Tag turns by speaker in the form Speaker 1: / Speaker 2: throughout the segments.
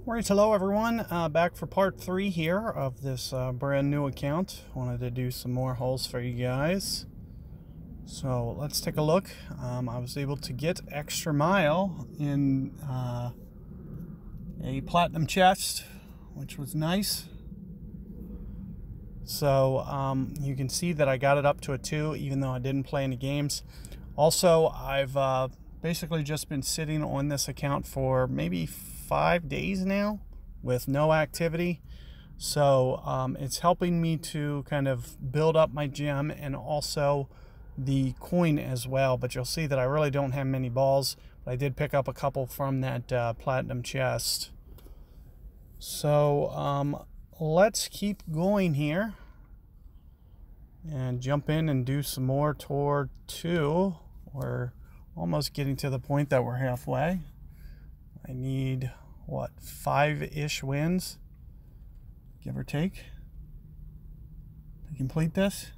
Speaker 1: Alright, hello everyone. Back for part 3 here of this brand new account. Wanted to do some more holes for you guys. So let's take a look. I was able to get extra mile in a platinum chest, which was nice. So you can see that I got it up to a 2, even though I didn't play any games. Also, I've basically just been sitting on this account for maybe 5 days now with no activity. So it's helping me to kind of build up my gem and also the coin as well. But you'll see that I really don't have many balls, but I did pick up a couple from that platinum chest. So let's keep going here and jump in and do some more toward 2. We're almost getting to the point that we're halfway. I need, what, 5-ish wins, give or take, to complete this.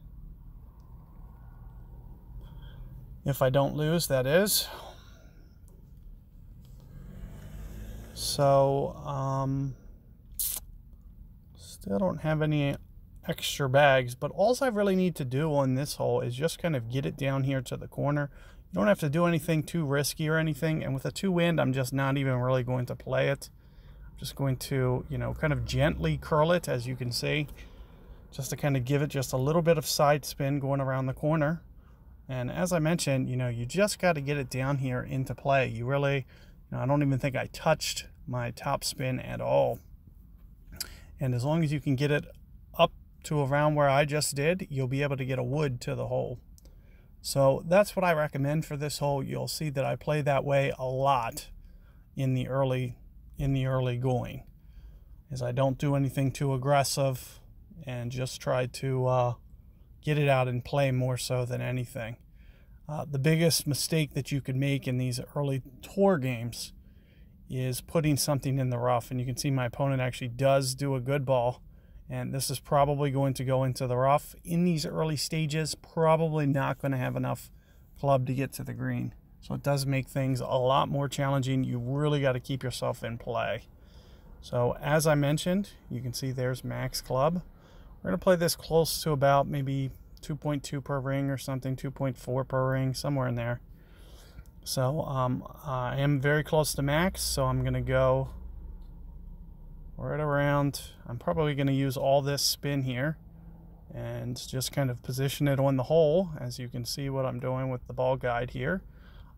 Speaker 1: If I don't lose, that is. So, still don't have any extra bags, but all I really need to do on this hole is just kind of get it down here to the corner. You don't have to do anything too risky or anything, and with a 2 wind, I'm just not even really going to play it. I'm just going to, you know, kind of gently curl it, as you can see, just to kind of give it just a little bit of side spin going around the corner. And as I mentioned, you know, you just got to get it down here into play. You really, you know, I don't even think I touched my top spin at all. And as long as you can get it up to around where I just did, you'll be able to get a wood to the hole. So that's what I recommend for this hole. You'll see that I play that way a lot in the early going, as I don't do anything too aggressive and just try to get it out and play more so than anything. The biggest mistake that you could make in these early tour games is putting something in the rough, and you can see my opponent actually does do a good ball. And this is probably going to go into the rough. In these early stages, probably not going to have enough club to get to the green. So it does make things a lot more challenging. You really got to keep yourself in play. So as I mentioned, you can see there's max club. We're going to play this close to about maybe 2.2 per ring or something, 2.4 per ring, somewhere in there. So I am very close to max, so I'm going to go right around. I'm probably going to use all this spin here and just kind of position it on the hole, as you can see what I'm doing with the ball guide here.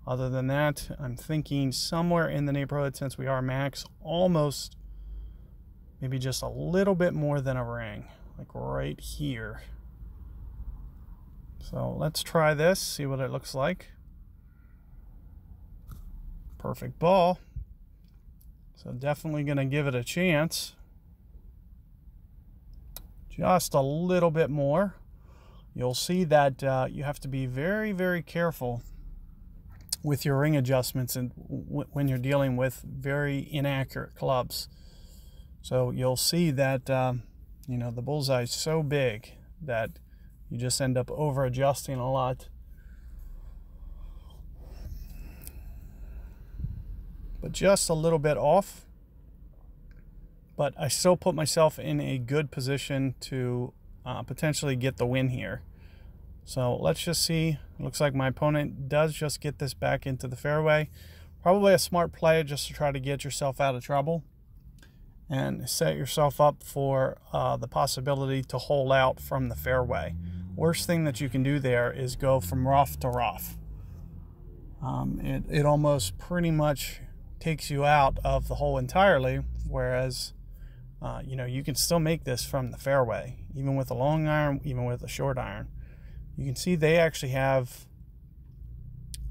Speaker 1: Other than that, I'm thinking somewhere in the neighborhood, since we are max, almost maybe just a little bit more than a ring, like right here. So let's try this, see what it looks like. Perfect ball. So definitely going to give it a chance. Just a little bit more. You'll see that you have to be very, very careful with your ring adjustments and when you're dealing with very inaccurate clubs. So you'll see that you know, the bullseye is so big that you just end up over adjusting a lot. But just a little bit off, but I still put myself in a good position to potentially get the win here. So let's just see. It looks like my opponent does just get this back into the fairway. Probably a smart play just to try to get yourself out of trouble and set yourself up for the possibility to hole out from the fairway. Worst thing that you can do there is go from rough to rough. It almost pretty much takes you out of the hole entirely, whereas you know, you can still make this from the fairway, even with a long iron, even with a short iron. You can see they actually have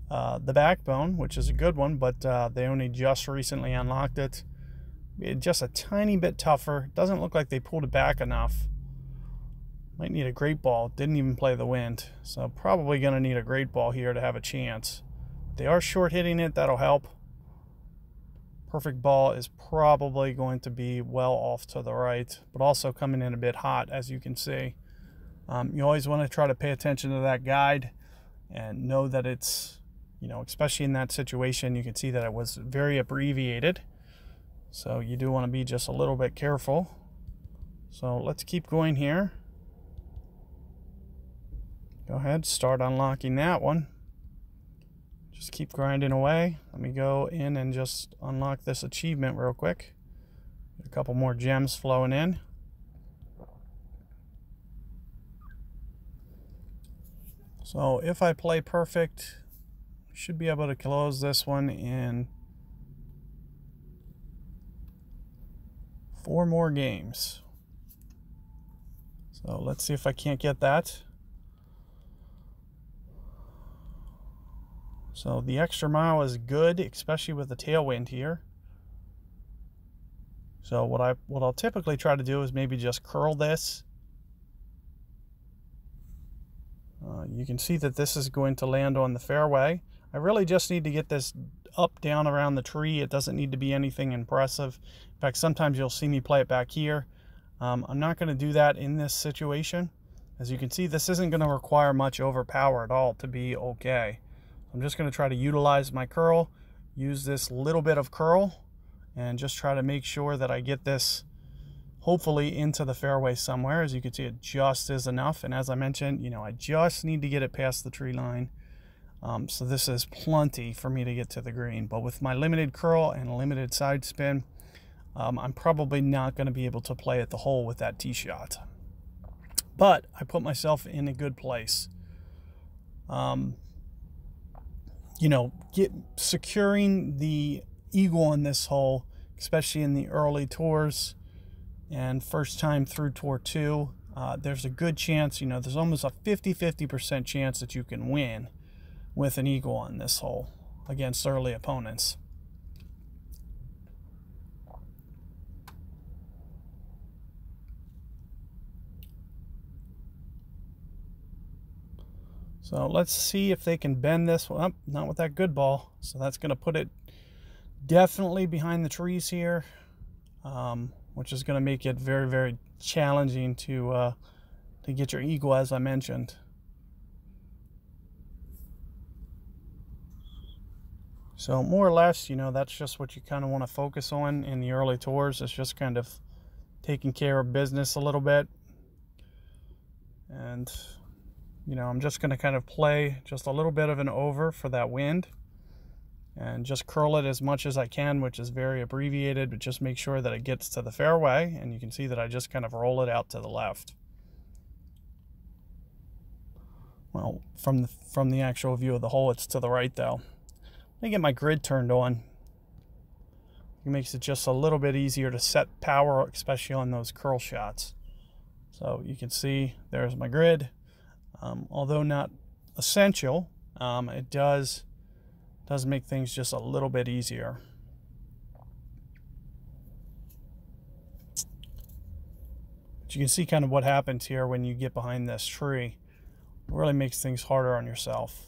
Speaker 1: the backbone, which is a good one, but they only just recently unlocked it. It's just a tiny bit tougher. Doesn't look like they pulled it back enough. Might need a great ball. Didn't even play the wind, so probably going to need a great ball here to have a chance. They are short hitting it, that'll help. Perfect ball is probably going to be well off to the right, but also coming in a bit hot, as you can see. You always want to try to pay attention to that guide and know that it's, you know, especially in that situation, you can see that it was very abbreviated. So you do want to be just a little bit careful. So let's keep going here. Go ahead, start unlocking that one. Just keep grinding away. Let me go in and just unlock this achievement real quick. Get a couple more gems flowing in. So if I play perfect, I should be able to close this one in 4 more games. So let's see if I can't get that. So the extra mile is good, especially with the tailwind here. So what I'll typically try to do is maybe just curl this. You can see that this is going to land on the fairway. I really just need to get this up, down around the tree. It doesn't need to be anything impressive. In fact, sometimes you'll see me play it back here. I'm not going to do that in this situation. As you can see, this isn't going to require much overpower at all to be okay. I'm just going to try to utilize my curl, use this little bit of curl, and just try to make sure that I get this hopefully into the fairway somewhere. As you can see, it just is enough. And as I mentioned, you know, I just need to get it past the tree line. So this is plenty for me to get to the green. But with my limited curl and limited side spin, I'm probably not going to be able to play at the hole with that tee shot. But I put myself in a good place. You know, securing the eagle on this hole, especially in the early tours and first time through tour 2, there's a good chance, you know, there's almost a 50-50% chance that you can win with an eagle on this hole against early opponents. So let's see if they can bend this one up. Not with that good ball. So that's going to put it definitely behind the trees here, which is going to make it very, very challenging to get your eagle, as I mentioned. So more or less, you know, that's just what you kind of want to focus on in the early tours. It's just kind of taking care of business a little bit. And you know, I'm just going to kind of play just a little bit of an over for that wind and just curl it as much as I can, which is very abbreviated, but just make sure that it gets to the fairway. And you can see that I just kind of roll it out to the left. Well, from the actual view of the hole, it's to the right though. Let me get my grid turned on. It makes it just a little bit easier to set power, especially on those curl shots. So you can see there's my grid. Although not essential, it does make things just a little bit easier. But you can see kind of what happens here when you get behind this tree. It really makes things harder on yourself.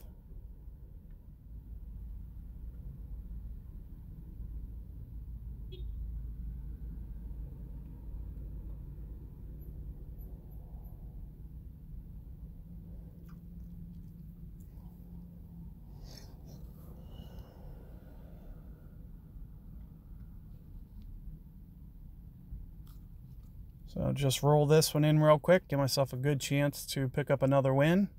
Speaker 1: So just roll this one in real quick, give myself a good chance to pick up another win.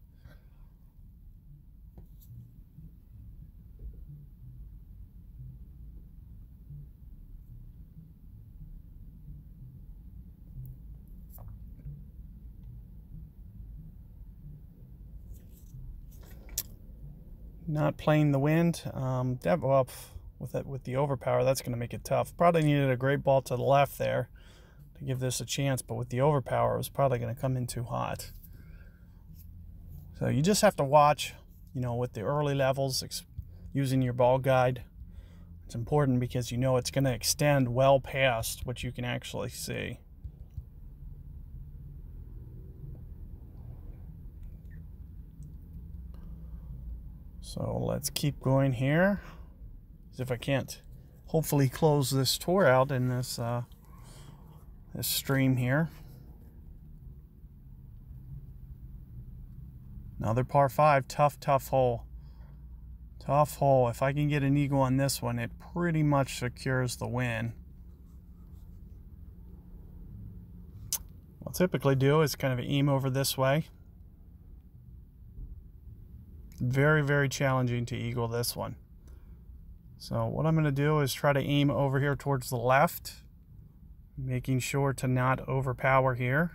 Speaker 1: Not playing the wind. Well, with the overpower, that's going to make it tough. Probably needed a great ball to the left there to give this a chance, but with the overpower, it was probably going to come in too hot. So you just have to watch, you know, with the early levels, using your ball guide. It's important because you know it's going to extend well past what you can actually see. So let's keep going here. As if I can't hopefully close this tour out in this this stream here. Another par 5, tough hole. Tough hole. If I can get an eagle on this one, it pretty much secures the win. What I'll typically do is kind of aim over this way. Very, very challenging to eagle this one. So what I'm going to do is try to aim over here towards the left, making sure to not overpower here.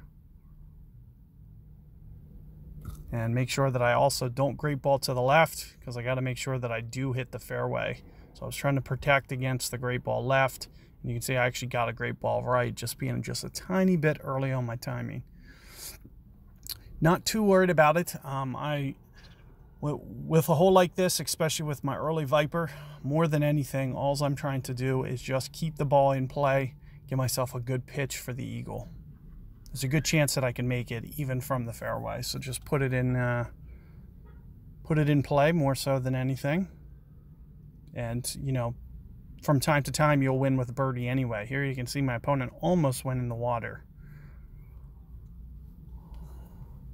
Speaker 1: And make sure that I also don't great ball to the left, because I got to make sure that I do hit the fairway. So I was trying to protect against the great ball left. And you can see I actually got a great ball right, just being just a tiny bit early on my timing. Not too worried about it. With a hole like this, especially with my early Viper, more than anything, all I'm trying to do is just keep the ball in play, give myself a good pitch for the eagle. There's a good chance that I can make it even from the fairway. So just put it in play more so than anything. And, you know, from time to time, you'll win with birdie anyway. Here you can see my opponent almost went in the water.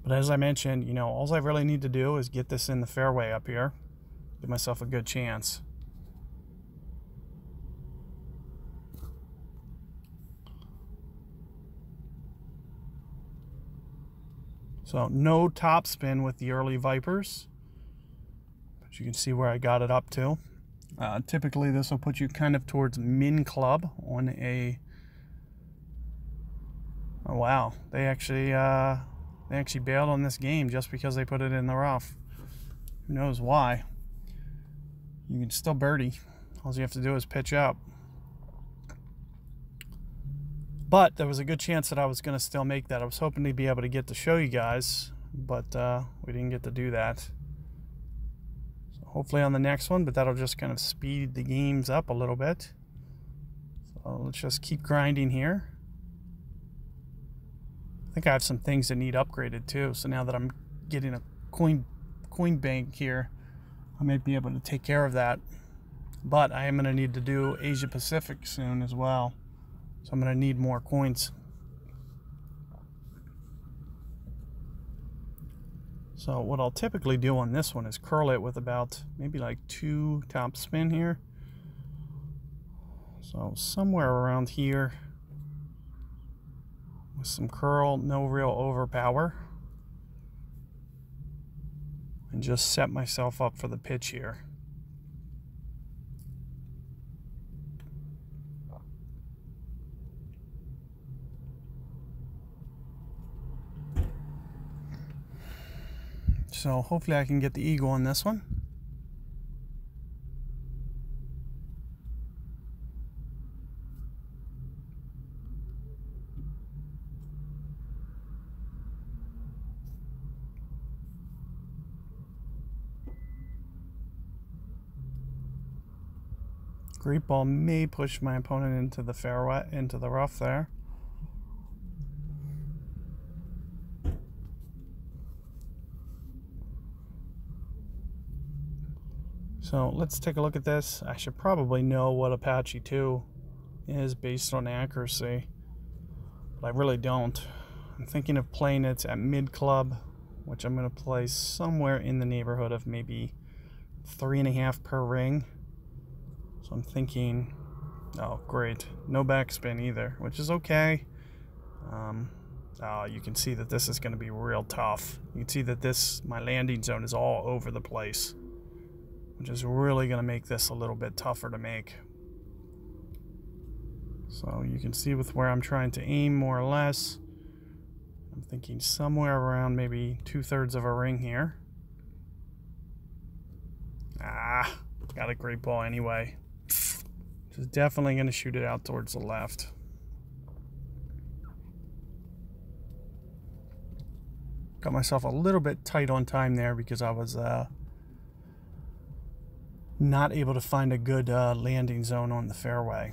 Speaker 1: But as I mentioned, you know, all I really need to do is get this in the fairway up here. Give myself a good chance. So no top spin with the early Vipers, but you can see where I got it up to. Typically this will put you kind of towards min club on a, oh wow, they actually bailed on this game just because they put it in the rough. Who knows why? You can still birdie. All you have to do is pitch up. But there was a good chance that I was going to still make that. I was hoping to be able to get to show you guys, but we didn't get to do that. So hopefully on the next one, but that'll just kind of speed the games up a little bit. So let's just keep grinding here. I think I have some things that need upgraded too. So now that I'm getting a coin bank here, I might be able to take care of that. But I am going to need to do Asia Pacific soon as well. So I'm going to need more coins. So what I'll typically do on this one is curl it with about maybe like 2 top spin here. So somewhere around here with some curl, no real overpower. And just set myself up for the pitch here. So hopefully I can get the eagle on this one. Great ball may push my opponent into the fairway, into the rough there. So let's take a look at this. I should probably know what Apache 2 is based on accuracy, but I really don't. I'm thinking of playing it at mid club, which I'm going to play somewhere in the neighborhood of maybe 3.5 per ring. So I'm thinking, oh great, no backspin either, which is okay. You can see that this is going to be real tough. You can see that my landing zone is all over the place, which is really going to make this a little bit tougher to make. So you can see with where I'm trying to aim more or less, I'm thinking somewhere around maybe 2/3 of a ring here. Got a great ball anyway. Just definitely going to shoot it out towards the left. Got myself a little bit tight on time there because I was not able to find a good landing zone on the fairway.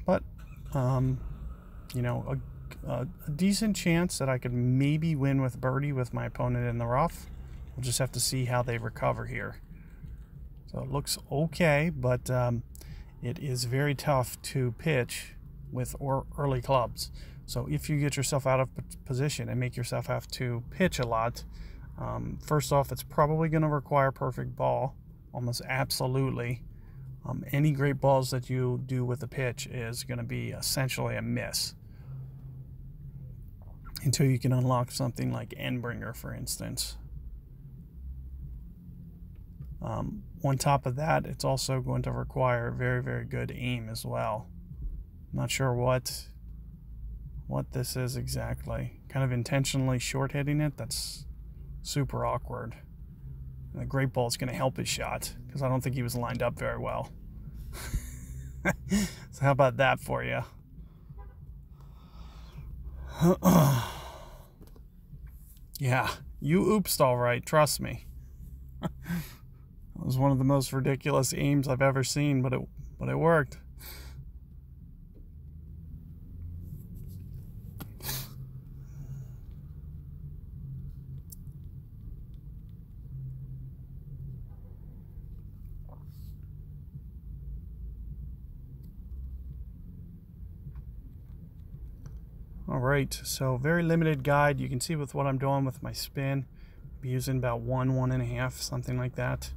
Speaker 1: But you know, a decent chance that I could maybe win with birdie with my opponent in the rough. We'll just have to see how they recover here. So it looks okay, but it is very tough to pitch with early clubs. So if you get yourself out of position and make yourself have to pitch a lot, first off, it's probably going to require perfect ball, almost absolutely. Any great balls that you do with the pitch is going to be essentially a miss until you can unlock something like Endbringer, for instance. On top of that, it's also going to require very, very good aim as well. Not sure what this is exactly. Kind of intentionally short hitting it. That's super awkward. And the great ball is going to help his shot because I don't think he was lined up very well. So how about that for you? Yeah, you oopsed all right, trust me. It was one of the most ridiculous aims I've ever seen, but it worked. All right, so very limited guide. You can see with what I'm doing with my spin, I'm using about 1.5, something like that.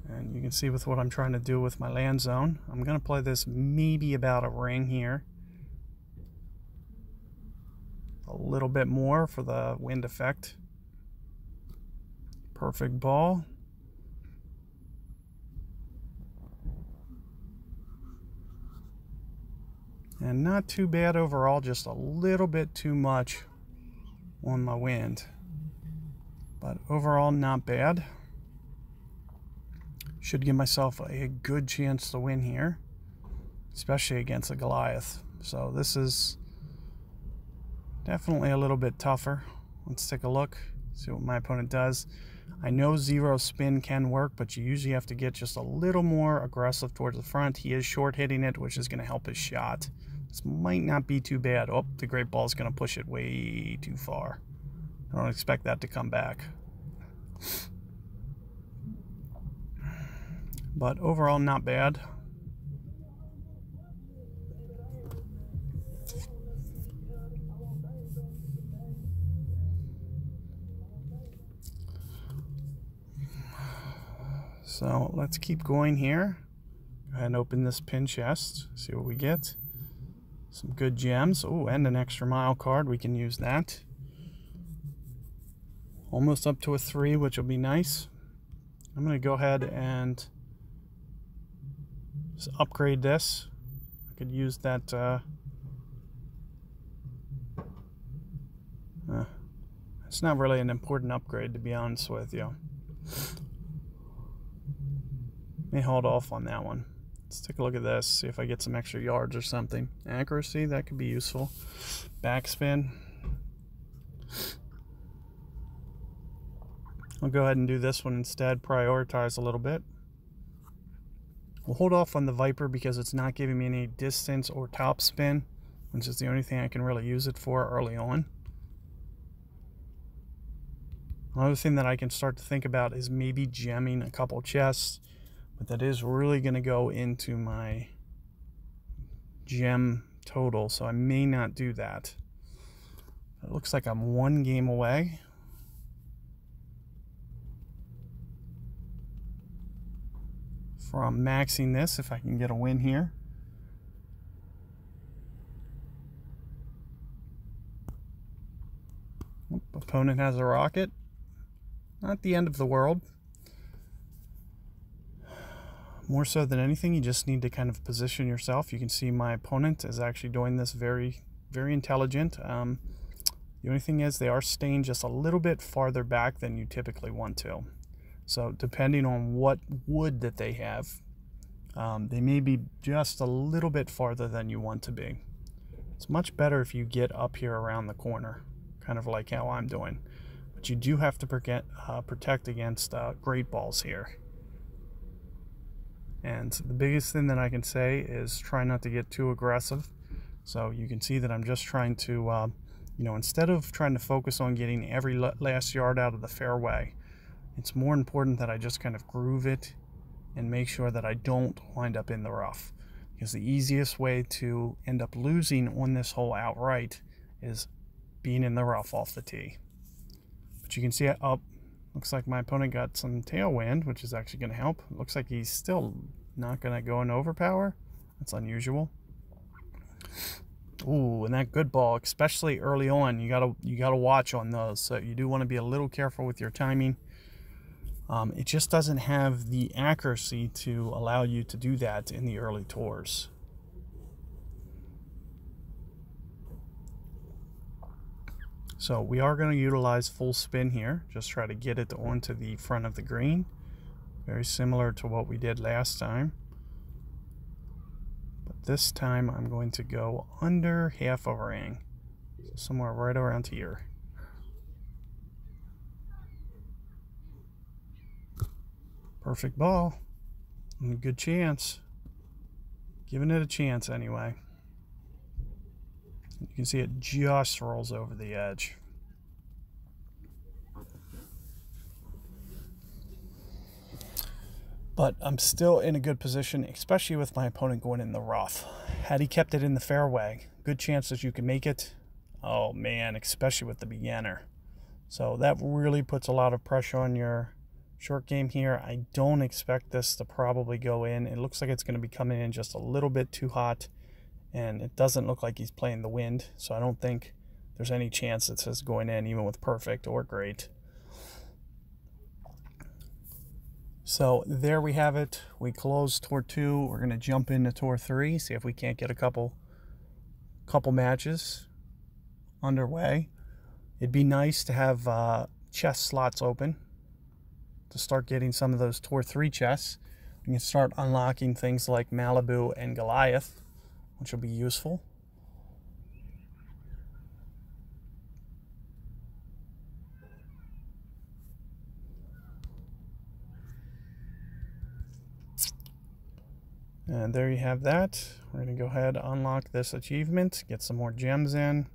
Speaker 1: And you can see with what I'm trying to do with my land zone. I'm going to play this maybe about a ring here. A little bit more for the wind effect. Perfect ball. And not too bad overall, just a little bit too much on my wind. But overall, not bad. Should give myself a good chance to win here, especially against a Goliath. So this is definitely a little bit tougher. Let's take a look, see what my opponent does. I know zero spin can work, but you usually have to get just a little more aggressive towards the front. He is short hitting it, which is going to help his shot. This might not be too bad. Oh, the great ball is going to push it way too far. I don't expect that to come back. But overall, not bad. So let's keep going here. Go ahead and open this pin chest, see what we get. Some good gems. Oh, and an extra mile card. We can use that. Almost up to a 3, which will be nice. I'm going to go ahead and just upgrade this. I could use that. It's not really an important upgrade, to be honest with you. May hold off on that one. Let's take a look at this, see if I get some extra yards or something. Accuracy, that could be useful. Backspin. I'll go ahead and do this one instead, prioritize a little bit. We'll hold off on the Viper because it's not giving me any distance or top spin, which is the only thing I can really use it for early on. Another thing that I can start to think about is maybe gemming a couple chests, but that is really going to go into my gem total, so I may not do that. It looks like I'm 1 game away. From maxing this, if I can get a win here. Opponent has a rocket. Not the end of the world. More so than anything, you just need to kind of position yourself. You can see my opponent is actually doing this very, very intelligent. The only thing is they are staying just a little bit farther back than you typically want to. So depending on what wood that they have, they may be just a little bit farther than you want to be. It's much better if you get up here around the corner, kind of like how I'm doing. But you do have to protect against great balls here. And the biggest thing that I can say is try not to get too aggressive. So you can see that I'm just trying to, instead of trying to focus on getting every last yard out of the fairway, it's more important that I just kind of groove it and make sure that I don't wind up in the rough. Because the easiest way to end up losing on this hole outright is being in the rough off the tee. But you can see, looks like my opponent got some tailwind, which is actually going to help. Looks like he's still not gonna go in overpower. That's unusual. Ooh, and that good ball, especially early on, you gotta watch on those. So you do want to be a little careful with your timing. It just doesn't have the accuracy to allow you to do that in the early tours. So we are going to utilize full spin here. Just try to get it onto the front of the green. Very similar to what we did last time. But this time I'm going to go under half a ring. So somewhere right around here. Perfect ball. And a good chance. Giving it a chance anyway. You can see it just rolls over the edge. But I'm still in a good position, especially with my opponent going in the rough. Had he kept it in the fairway, good chance that you can make it. Oh man, especially with the beginner. So that really puts a lot of pressure on your short game here. I don't expect this to probably go in. It looks like it's going to be coming in just a little bit too hot. And it doesn't look like he's playing the wind, so I don't think there's any chance it says going in, even with perfect or great. So there we have it. We closed tour 2. We're going to jump into tour 3, see if we can't get a couple matches underway. It'd be nice to have chess slots open to start getting some of those tour 3 chests. We can start unlocking things like Malibu and Goliath, which will be useful. And there you have that. We're going to go ahead and unlock this achievement, get some more gems in.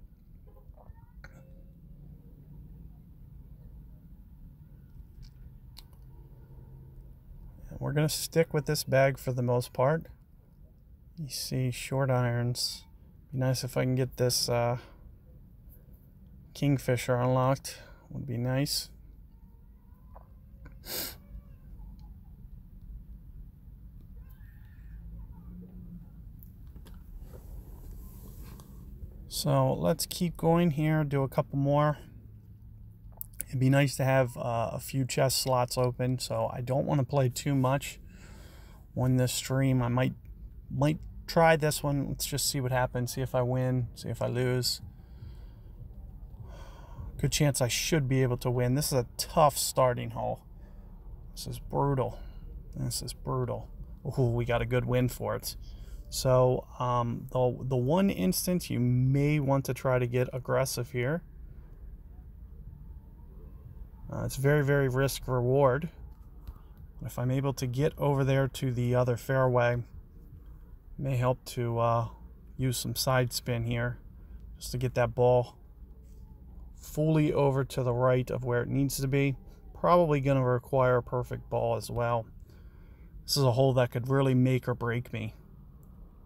Speaker 1: And we're going to stick with this bag for the most part. You see short irons. Be nice if I can get this Kingfisher unlocked. Would be nice. So let's keep going here, do a couple more. It'd be nice to have a few chest slots open, so I don't want to play too much on this stream. I might try this one. Let's just see what happens, see if I win, see if I lose. Good chance I should be able to win. This is a tough starting hole. This is brutal. This is brutal. Ooh, we got a good win for it. So the one instance you may want to try to get aggressive here. It's very, very risk reward. If I'm able to get over there to the other fairway, may help to use some side spin here just to get that ball fully over to the right of where it needs to be. Probably going to require a perfect ball as well. This is a hole that could really make or break me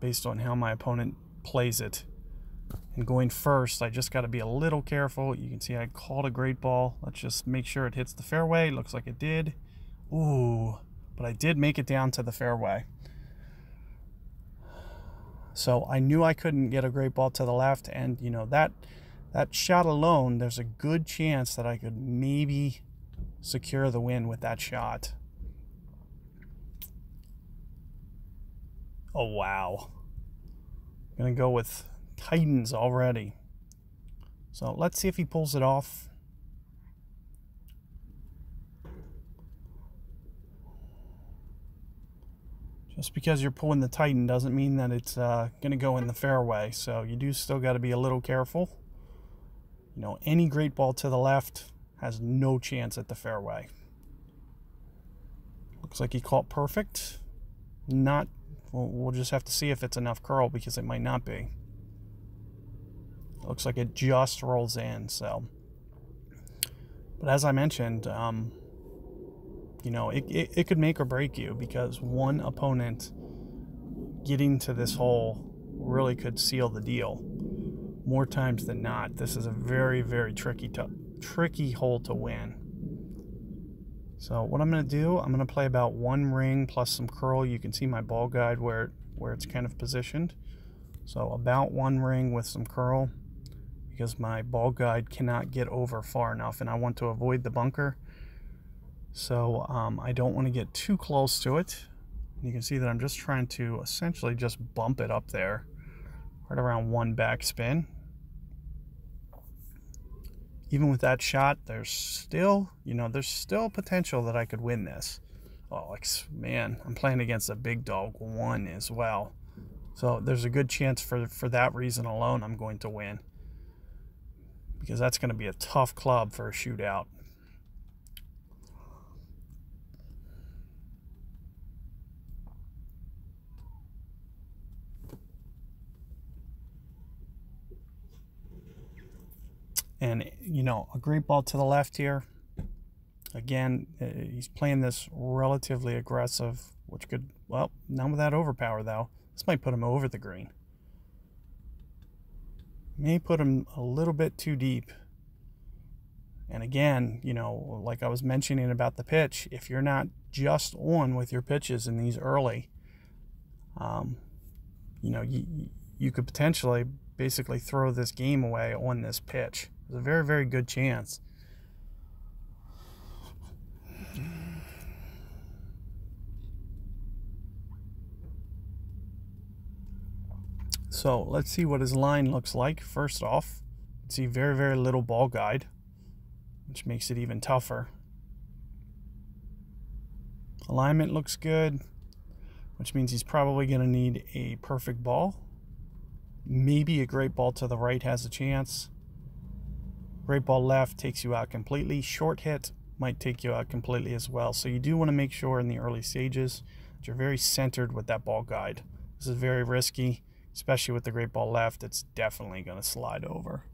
Speaker 1: based on how my opponent plays it. And going first, I just got to be a little careful. You can see I called a great ball. Let's just make sure it hits the fairway. Looks like it did. Ooh, but I did make it down to the fairway. So I knew I couldn't get a great ball to the left, and you know that shot alone, there's a good chance that I could maybe secure the win with that shot. Oh wow. I'm gonna go with Titans already. So let's see if he pulls it off. Just because you're pulling the Titan doesn't mean that it's going to go in the fairway. So you do still got to be a little careful. You know, any great ball to the left has no chance at the fairway. Looks like he caught perfect. Not, we'll just have to see if it's enough curl because it might not be. Looks like it just rolls in. So, but as I mentioned, you know, it could make or break you because one opponent getting to this hole really could seal the deal. More times than not, this is a very, very tricky hole to win. So what I'm going to do, I'm going to play about 1 ring plus some curl. You can see my ball guide where it's kind of positioned. So about 1 ring with some curl, because my ball guide cannot get over far enough and I want to avoid the bunker. So I don't want to get too close to it. You can see that I'm just trying to essentially just bump it up there, right around 1 backspin. Even with that shot, there's still, there's still potential that I could win this. Oh, man, I'm playing against a big dog 1 as well. So there's a good chance for that reason alone I'm going to win, because that's going to be a tough club for a shootout. And, a great ball to the left here. Again, he's playing this relatively aggressive, which could, well, not with that overpower, though. This might put him over the green. May put him a little bit too deep. And again, like I was mentioning about the pitch, if you're not just on with your pitches in these early, you could potentially basically throw this game away on this pitch. There's a very, very good chance. So let's see what his line looks like. First off, you can see very, very little ball guide, which makes it even tougher. Alignment looks good, which means he's probably going to need a perfect ball. Maybe a great ball to the right has a chance. Great ball left takes you out completely. Short hit might take you out completely as well. So you do want to make sure in the early stages that you're very centered with that ball guide. This is very risky, especially with the great ball left. It's definitely going to slide over.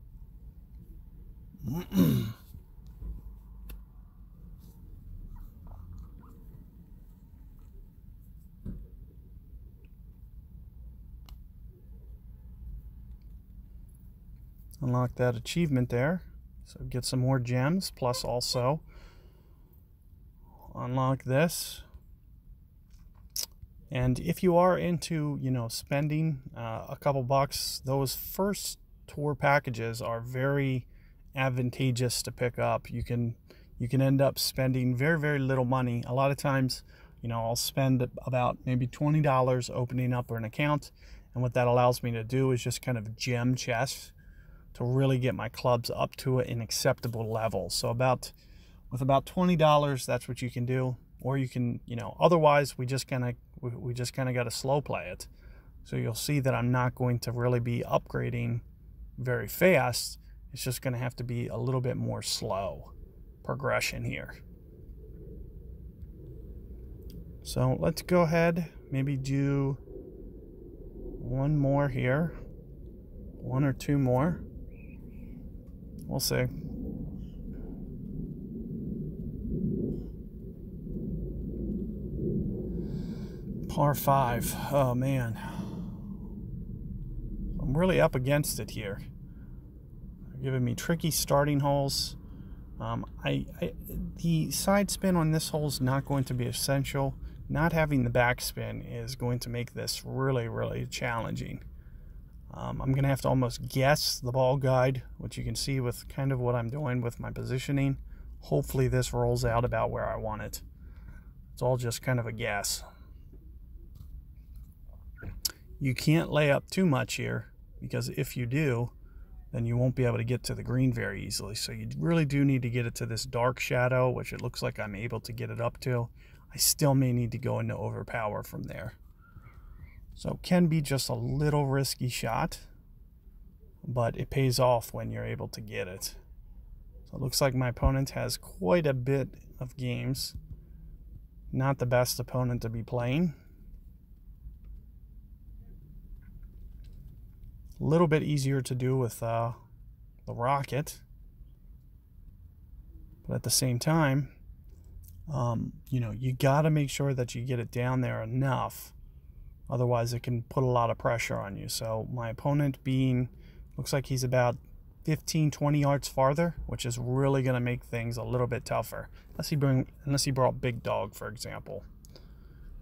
Speaker 1: Unlock that achievement there. So get some more gems, plus also unlock this. And if you are into, spending a couple bucks, those first tour packages are very advantageous to pick up. You can end up spending very, very little money. A lot of times, I'll spend about maybe $20 opening up an account. And what that allows me to do is just kind of gem chest to really get my clubs up to an acceptable level. So with about $20, that's what you can do. Or you can, otherwise we just kind of got to slow play it. So you'll see that I'm not going to really be upgrading very fast. It's just going to have to be a little bit more slow progression here. So let's go ahead, maybe do 1 more here, 1 or 2 more. We'll see. Par 5. Oh man, I'm really up against it here. They're giving me tricky starting holes. The side spin on this hole is not going to be essential. Not having the backspin is going to make this really, really challenging. I'm going to have to almost guess the ball guide, which you can see with kind of what I'm doing with my positioning. Hopefully this rolls out about where I want it. It's all just kind of a guess. You can't lay up too much here, because if you do, then you won't be able to get to the green very easily. So you really do need to get it to this dark shadow, which it looks like I'm able to get it up to. I still may need to go into overpower from there. So it can be just a little risky shot, but it pays off when you're able to get it. So it looks like my opponent has quite a bit of games. Not the best opponent to be playing. A little bit easier to do with the rocket. But at the same time, you got to make sure that you get it down there enough. Otherwise, it can put a lot of pressure on you. So my opponent looks like he's about 15, 20 yards farther, which is really going to make things a little bit tougher. Unless he brought Big Dog, for example.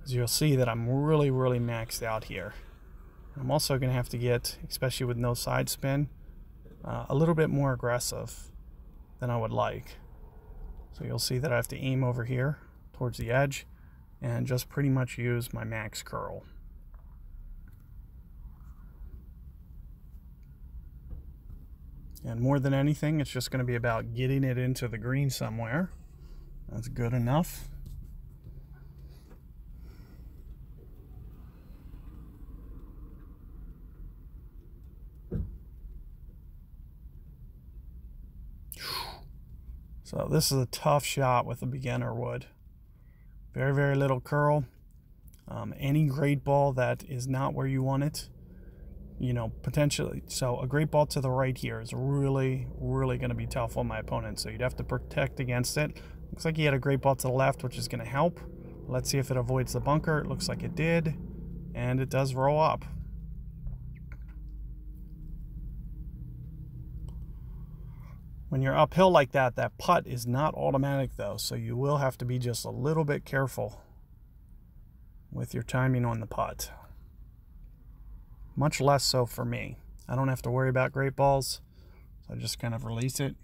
Speaker 1: As you'll see that I'm really, really maxed out here. I'm also going to have to get, especially with no side spin, a little bit more aggressive than I would like. So you'll see that I have to aim over here towards the edge and just pretty much use my max curl. And more than anything, it's just going to be about getting it into the green somewhere. That's good enough. So this is a tough shot with a beginner wood. Very, very little curl. Any great ball that is not where you want it, you know, potentially. So a great ball to the right here is really, really going to be tough on my opponent. So you'd have to protect against it. Looks like he had a great ball to the left, which is going to help. Let's see if it avoids the bunker. It looks like it did. And it does roll up. When you're uphill like that, that putt is not automatic though, so you will have to be just a little bit careful with your timing on the putt. Much less so for me. I don't have to worry about great balls, so I just kind of release it.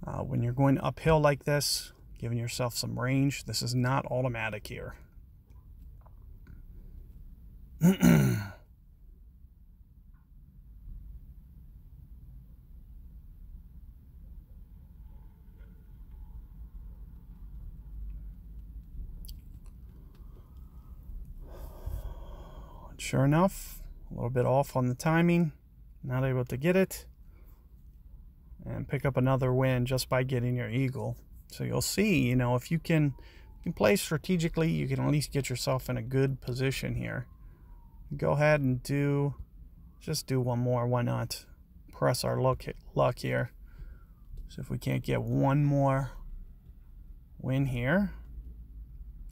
Speaker 1: When you're going uphill like this, giving yourself some range, this is not automatic here. Sure enough, a little bit off on the timing, not able to get it, and pick up another win just by getting your eagle. So you'll see, you know, if you can play strategically, you can at least get yourself in a good position here. Go ahead and just do one more. Why not? Press our luck here. So if we can't get one more win here,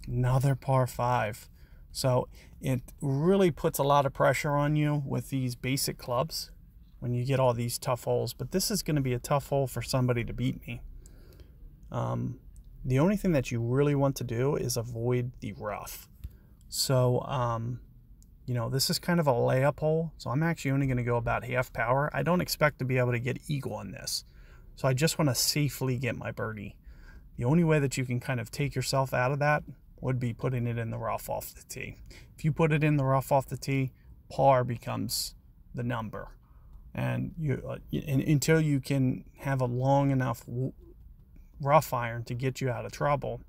Speaker 1: another par 5. So it really puts a lot of pressure on you with these basic clubs when you get all these tough holes. But this is going to be a tough hole for somebody to beat me. The only thing that you really want to do is avoid the rough. So, you know, this is kind of a layup hole. So I'm actually only going to go about half power. I don't expect to be able to get eagle on this. So I just want to safely get my birdie. The only way that you can kind of take yourself out of that would be putting it in the rough off the tee. If you put it in the rough off the tee, par becomes the number. And until you can have a long enough rough iron to get you out of trouble,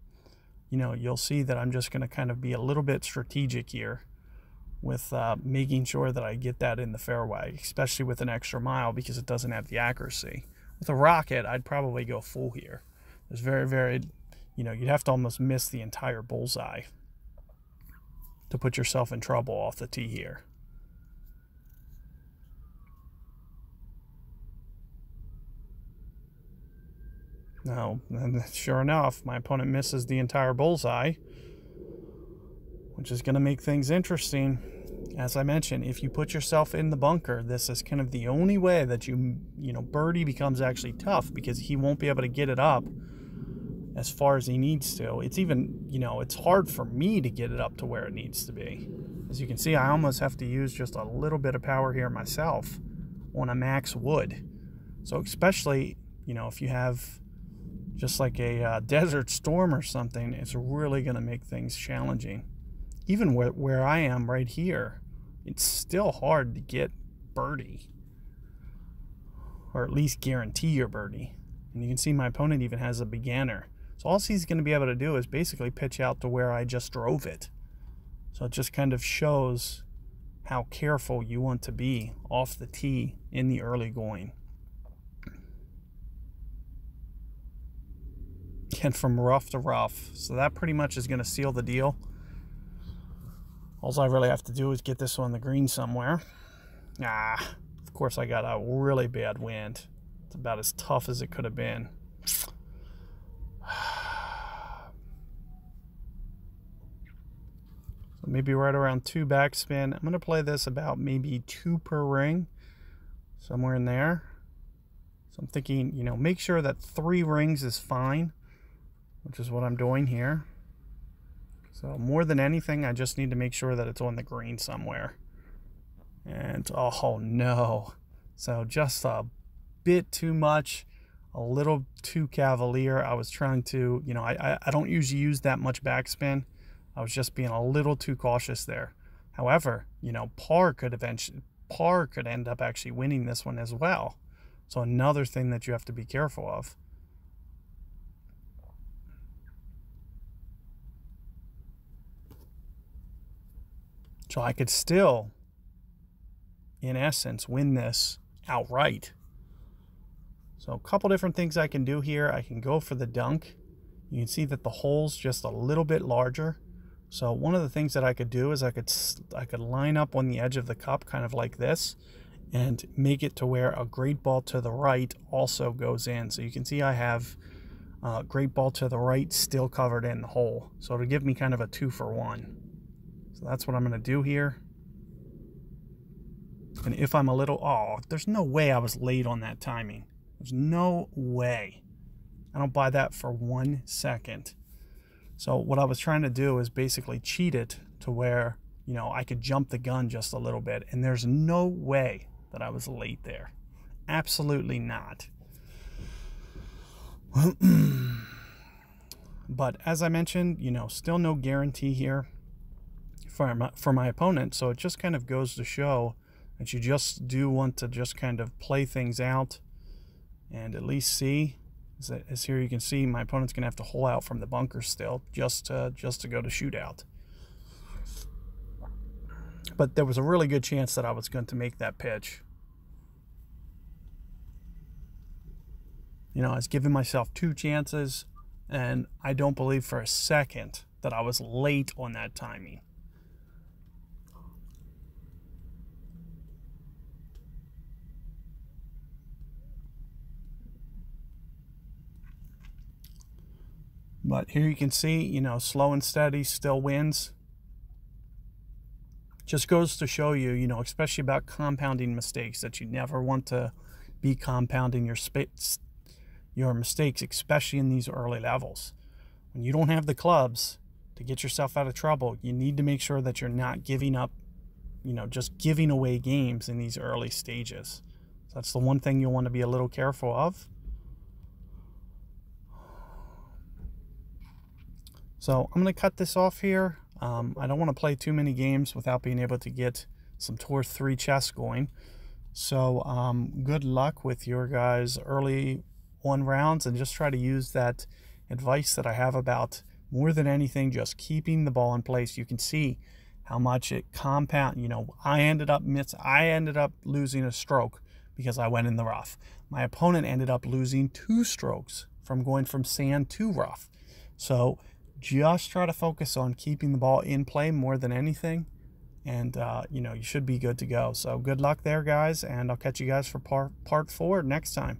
Speaker 1: you know, you'll see that I'm just going to kind of be a little bit strategic here with making sure that I get that in the fairway, especially with an extra mile because it doesn't have the accuracy. With a rocket, I'd probably go full here. There's very, very, you know, you'd have to almost miss the entire bullseye to put yourself in trouble off the tee here. Now, and sure enough, my opponent misses the entire bullseye, which is going to make things interesting. As I mentioned, if you put yourself in the bunker, this is kind of the only way that you know, birdie becomes actually tough because he won't be able to get it up as far as he needs to. It's even, you know, it's hard for me to get it up to where it needs to be. As you can see, I almost have to use just a little bit of power here myself on a max wood. So especially, you know, if you have just like a desert storm or something, it's really going to make things challenging. Even where I am right here, it's still hard to get birdie, or at least guarantee your birdie. And you can see my opponent even has a beginner. So all he's going to be able to do is basically pitch out to where I just drove it. So it just kind of shows how careful you want to be off the tee in the early going. And from rough to rough. So that pretty much is going to seal the deal. All I really have to do is get this on the green somewhere. Of course I got a really bad wind. It's about as tough as it could have been. So maybe right around 2 backspin. I'm going to play this about maybe 2 per ring. Somewhere in there. So I'm thinking, you know, make sure that 3 rings is fine, which is what I'm doing here. So more than anything, I just need to make sure that it's on the green somewhere. And oh no. So just a bit too much, a little too cavalier. I was trying to, you know, I don't usually use that much backspin. I was just being a little too cautious there. However, you know, par could end up actually winning this one as well. So another thing that you have to be careful of. So I could still, in essence, win this outright. So a couple different things I can do here. I can go for the dunk. You can see that the hole's just a little bit larger. So one of the things that I could do is I could line up on the edge of the cup kind of like this and make it to where a great ball to the right also goes in. So you can see I have great ball to the right still covered in the hole. So it'll give me kind of a 2-for-1. So that's what I'm going to do here. And if I'm a little, oh, there's no way I was late on that timing. There's no way. I don't buy that for 1 second. So what I was trying to do is basically cheat it to where, you know, I could jump the gun just a little bit. And there's no way that I was late there. Absolutely not. But as I mentioned, you know, still no guarantee here for my opponent. So it just kind of goes to show that you just do want to just kind of play things out and at least see. As here you can see, my opponent's going to have to hole out from the bunker still just to go to shootout. But there was a really good chance that I was going to make that pitch. You know, I was giving myself 2 chances, and I don't believe for a second that I was late on that timing. But here you can see, you know, slow and steady still wins. Just goes to show you, you know, especially about compounding mistakes, that you never want to be compounding your mistakes, especially in these early levels. When you don't have the clubs to get yourself out of trouble, you need to make sure that you're not giving up, you know, just giving away games in these early stages. So that's the one thing you'll want to be a little careful of. So I'm going to cut this off here. I don't want to play too many games without being able to get some Tour 3 chess going. So good luck with your guys' early 1 rounds, and just try to use that advice that I have about, more than anything, just keeping the ball in place. You can see how much it compound. You know, I ended up losing a stroke because I went in the rough. My opponent ended up losing 2 strokes from going from sand to rough. So just try to focus on keeping the ball in play more than anything, and you know, you should be good to go. So good luck there, guys, and I'll catch you guys for part 4 next time.